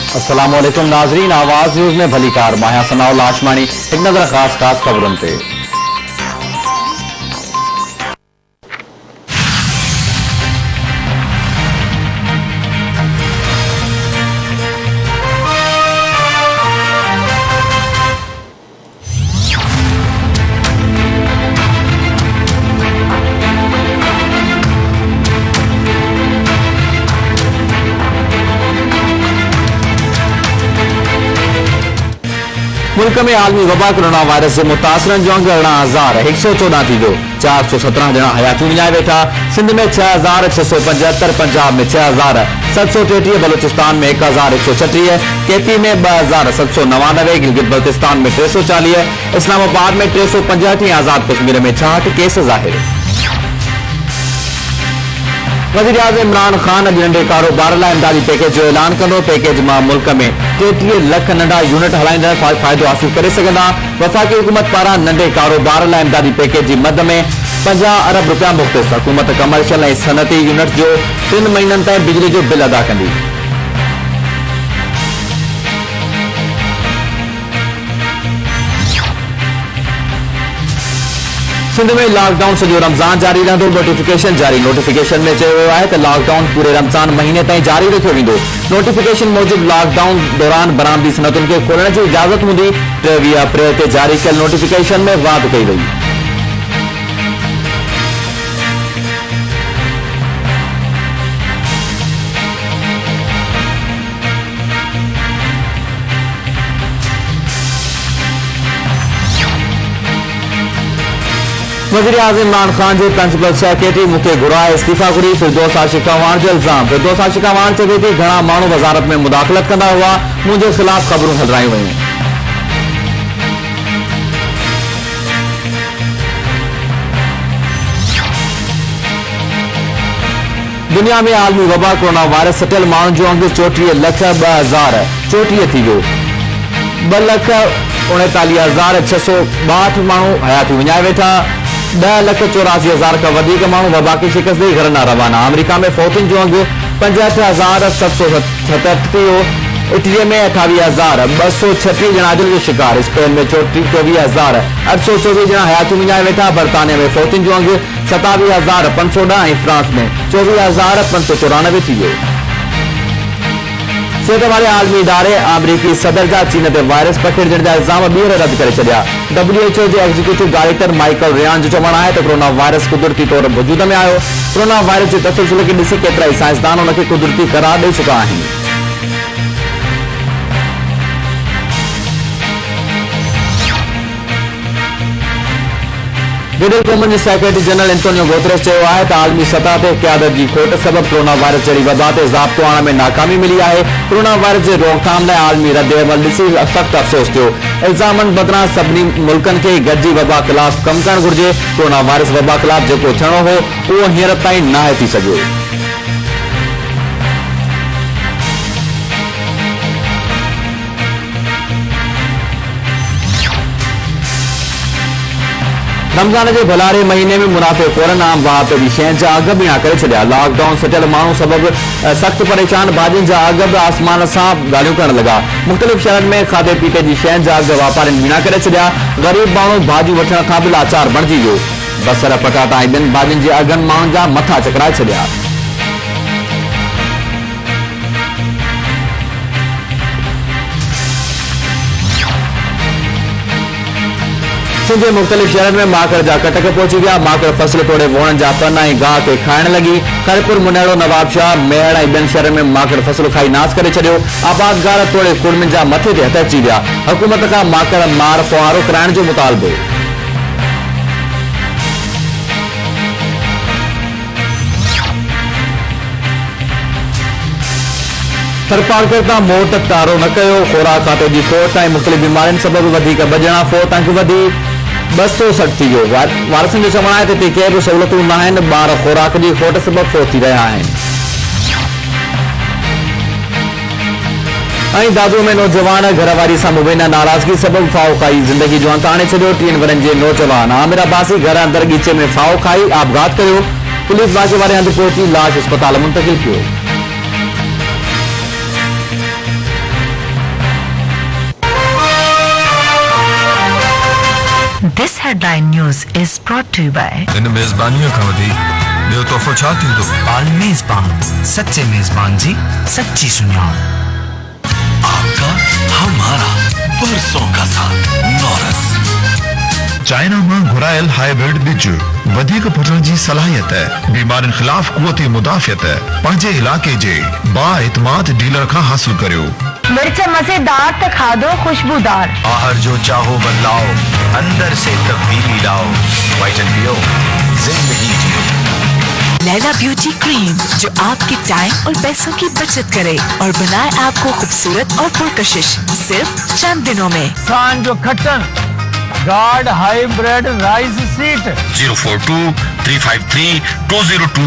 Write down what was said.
अस्सलाम वालेकुम नाजरीन, आवाज न्यूज़ में भली कार माया सनाउल लाशमानी। एक नजर खास खबरों पे। मुल्क में आलमी वबा कोरोना वायरस से मुतासर जो 11,114 थी जो 417 जना हयाती विञाए वेठा। सिंध में 6,675, पंजाब में 6,733, बलूचिस्तान में 1,136, केपी में 2,799, गिलगित बल्तिस्तान में 340, इस्लामाबाद में 365, आजाद कश्मीर में 66 केस ज़ाहिर। वज़ीर आज़म इमरान खान अॼु नंढे कारोबार लाइ इमदादी पैकेज जो ऐलान कंदो। पैकेज मां मुल्क में 33 लख नंढा यूनिट हलाईंदड़ फ़ाइदो हासिल करे सघंदा। वफ़ाक़ी हुकूमत पारां नंढे कारोबार लाइ इमदादी पैकेज जी मद में 50 अरब रुपया मुख़्तस। हुकूमत कमर्शियल ऐं सनती यूनिट जो 3 महीननि ताईं बिजली जो बिल अदा कंदी। सिंध में लॉकडाउन सॼो रमज़ान जारी रहंदो। नोटिफिकेशन जारी। नोटिफिकेशन में चयो वियो आहे त लॉकडाउन पूरे रमज़ान महीने ताईं जारी रखियो वेंदो। नोटिफिकेशन मूजिबि लॉकडाउन दौरान बरामदी सनतुनि खे खोलण जी इजाज़त हूंदी। 23 अप्रैल ते जारी कयल नोटिफिकेशन में वाध कई वई। वज़ीर आज़म इमरान खान जे प्रिंसिपल सेक्रेटरी मूंखे घुराए इस्तीफ़ा घुरी। फिरदौस आशिक़ा वाण जो इल्ज़ाम। फिरदौस आशिक़ा वाण चवे थी घणा माण्हू वज़ारत में मुदाख़लत कंदा हुआ, मुंहिंजे ख़िलाफ़ ख़बरूं हलरायूं वयूं। दुनिया में आलमी वबा कोरोना वायरस सटियल माण्हुनि जो अंग 34,02,034 थी वियो। 2,39,662 माण्हू हयाती विञाए वेठा। 10,84,000 खां वधीक माण्हू वबा खे शिकस्त ॾेई घर न रवाना। अमेरिका में फौतियुनि जो अंग 65,737, इटली में 28,236 ॼणा अजल जो शिकार। स्पेन में 24,824 ॼणा हयाती विञाए वेठा। बर्तानिया में फौतियुनि जो अंग 27,510 ऐं फ्रांस में 24,594 थी वियो। सेहत वारे आलमी इदारे अमरीकी सदर जा चीन ते वायरस पखिड़जण जा इल्ज़ाम ॿीहर रद्द करे छॾिया। WHO जे एग्जीक्यूटिव डायरेक्टर माइकल रियान जो चवणु आहे त कोरोना वायरस कुदरती तौर वजूद में आयो। कोरोना वायरस जे तसलसल खे ॾिसी केतिरा ई साइंसदान उन खे कुदरती करार ॾेई चुका आहिनि। गॾियल क़ौमुनि जे सेक्रेटरी जनरल एंटोनियो गुतेरेस चयो आहे त आलमी सतह ते क़यादत जी खोट सबबि कोरोना वायरस जहिड़ी वबा ते ज़ाब्तो आणण में नाकामी मिली आहे। कोरोना वायरस जे रोकथाम लाइ आलमी रद्द अमल ॾिसी सख़्तु अफ़सोस थियो। इल्ज़ामनि बदिरां सभिनी मुल्कनि खे गॾिजी वबा ख़िलाफ़ कमु करणु घुर्जे। कोरोना वायरस वबा ख़िलाफ़ जेको थियणो हो उहो हींअर ताईं नाहे थी सघियो। रमज़ान जे भलारे महीने में मुनाफ़िक़ोरनि आम वाहपे जी शयुनि जा अघ ॿीणा करे छॾिया। लॉकडाउन सटियल माण्हू सबबि सख़्तु परेशान भाॼियुनि जा अघ बि आसमान सां ॻाल्हियूं करण लॻा। मुख़्तलिफ़ शहरनि में खाधे पीते जी शयुनि जा अघ वापारियुनि ॿीणा करे छॾिया। ग़रीब माण्हू भाॼियूं वठण खां बि लाचार बणिजी वियो। बसर, पटाटा ऐं ॿियनि भाॼियुनि जे अघनि माण्हुनि जा मथा चकराए छॾिया। सिंध जे मुख़्तलिफ़ शहरनि में माकड़ जा कटक पहुची विया। माकड़ फसल तोड़े वणनि जा पन ऐं गाह खे खाइण लॻी। खैरपुर, मुनेड़ो, नवाबशाह, मेहड़ ऐं ॿियनि शहरनि में माकड़ फसल खाई नास करे छॾियो। आबादगार तोड़े कुड़मियुनि जा मथे ते हथ अची विया। हुकूमत खां माकड़ मार फुहारो कराइण जो मुतालबो। सरपारकर्ता मौत तारो न कयो। खुराक खाते जी खोट ऐं मुख़्तलिफ़ बीमारियुनि सबबि वधीक बजणा। फोत अंक वधी 260 थी वियो। वारसनि जो चवणु आहे त हिते के बि सहूलियतूं न आहिनि। ॿार खुराक जी खोट सबबि फोत थी रहिया आहिनि। ऐं दादू में नौजवान घरवारी सां मुबैना नाराज़गी सबबि फाओ खाई ज़िंदगी जो अंत आणे छॾियो। 3 वरनि जे नौजवान आमिर अब्बासी घर अंदरि गीचे में फाओ खाई आपघात कयो। पुलिस वाक़े वारे हंधि पहुची लाश अस्पताल मुंतक़िल कयो। This headline news is brought to you by इन मेज़बानियों का वधी ॿियो तोहफ़ो छा थींदो? मेजबान सच्चे मेजबान जी सच्ची सुनिया। आपका हमारा बरसों का साथ नॉरस चाइना में घुरायल हाइब्रिड बिज वधिक फुटण जी सलाहियत बीमारियुनि खिलाफ कुवती मुदाफ़ियत पंहिंजे इलाके जे बाएतमाद डीलर खां हासिल करियो। मिर्च मज़ेदार त खाधो खुशबूदार। बाहर जो चाहो बदलाओ अंदर से तब्दीली लाओ वाइटन पियो जिंदगी जियो। लैला ब्यूटी क्रीम जो आपके टाइम और पैसों की बचत करे और बनाए आपको खूबसूरत और पुरकशिश सिर्फ चंद दिनों में। खान जो खट्टन गार्ड हाइब्रिड राइस सीट 042 353 202